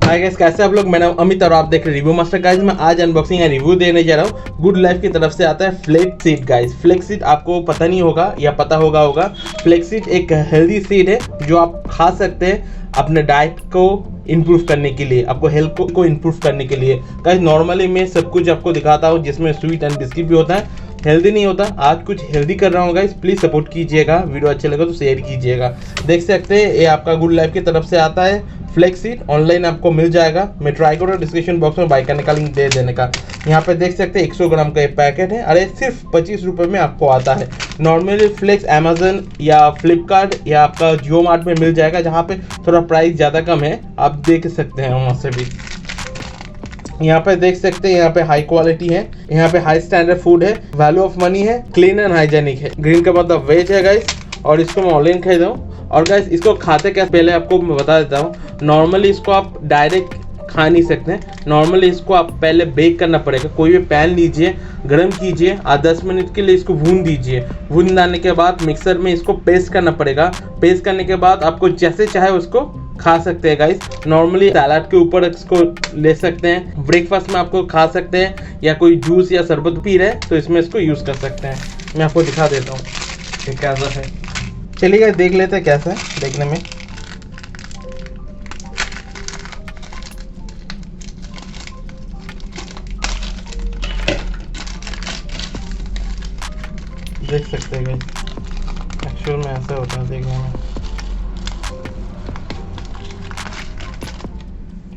Hi guys, कैसे आप लोग। मेरा नाम अमित और आप देख रहे हैं रिव्यू मास्टर। गाइस मैं आज अनबॉक्सिंग या रिव्यू देने जा रहा हूँ। गुड लाइफ की तरफ से आता है flax seed. Guys flax seed आपको पता नहीं होगा या पता होगा। फ्लेक्स सीड एक हेल्दी सीड है जो आप खा सकते हैं अपने डाइट को इम्प्रूव करने के लिए, आपको हेल्थ को इम्प्रूव करने के लिए। गाइस नॉर्मली मैं सब कुछ आपको दिखाता हूँ जिसमें स्वीट एंड बिस्किट भी होता है, हेल्दी नहीं होता। आज कुछ हेल्दी कर रहा हूँ गाइस, प्लीज़ सपोर्ट कीजिएगा। वीडियो अच्छे लगे तो शेयर कीजिएगा। देख सकते हैं ये आपका गुड लाइफ की तरफ से आता है फ्लेक्स सीड। ऑनलाइन आपको मिल जाएगा। मैं ट्राई करूँगा डिस्क्रिप्शन बॉक्स में बाय करने का लिंक दे देने का। यहाँ पे देख सकते हैं 100 ग्राम का ये पैकेट है। अरे सिर्फ 25 रुपये में आपको आता है। नॉर्मली फ्लेक्स अमेजन या फ्लिपकार्ट या आपका जियो मार्ट में मिल जाएगा, जहाँ पे थोड़ा प्राइस ज़्यादा कम है, आप देख सकते हैं वहाँ से भी। यहाँ पे देख सकते हैं यहाँ पे हाई क्वालिटी है, यहाँ पे हाई स्टैंडर्ड फूड है, वैल्यू ऑफ मनी है, क्लीन एंड हाइजेनिक है। ग्रीन का मतलब वेज है गाइस, और इसको मैं ऑनलाइन खरीदा हूँ। और गाइस इसको खाते क्या, पहले आपको मैं बता देता हूँ। नॉर्मली इसको आप डायरेक्ट खा नहीं सकते हैं। नॉर्मली इसको आप पहले बेक करना पड़ेगा। कोई भी पैन लीजिए, गर्म कीजिए, 10 मिनट के लिए इसको भून दीजिए। भून डालने के बाद मिक्सर में इसको पेस्ट करना पड़ेगा। पेस्ट करने के बाद आपको जैसे चाहे उसको खा सकते हैं गाइस। नॉर्मली सलाद के ऊपर इसको ले सकते हैं, ब्रेकफास्ट में आपको खा सकते हैं, या कोई जूस या शरबत पी रहे हैं तो इसमें इसको यूज़ कर सकते हैं। मैं आपको दिखा देता हूँ ये कैसा है। चलिए गाइस देख लेते हैं कैसा है देखने में। देख सकते हैं गाइस, एक्चुअल में ऐसा होता है देखने में।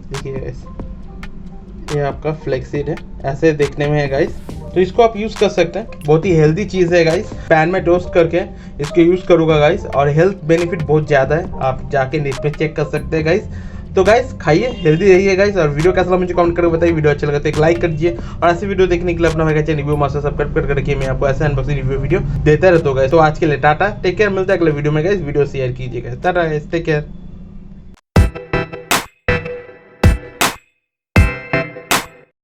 देखिए गाइस ये आपका फ्लेक्स सीड है, ऐसे देखने में है गाइस। तो इसको आप यूज़ कर सकते हैं, बहुत ही हेल्दी चीज़ है गाइस। पैन में टोस्ट करके इसको यूज़ करूँगा गाइस, और हेल्थ बेनिफिट बहुत ज़्यादा है, आप जाके नेट पे चेक कर सकते हैं गाइस। तो गाइस खाइए, हेल्दी रहिए गाइस। और वीडियो कैसा लगा मुझे कमेंट करके बताइए। वीडियो अच्छा लगा तो एक लाइक कर दीजिए, और ऐसे वीडियो देखने के लिए अपना चैनल रिव्यू मास्टर सब्सक्राइब करके रखिए। मैं आपको ऐसे अनबॉक्सिंग रिव्यू वीडियो देता रहता हूँ गाइस। तो आज के लिए टाटा, टेक केयर, मिलता है अगले वीडियो में गाइस। वीडियो शेयर कीजिएगा। Tata guys, take care.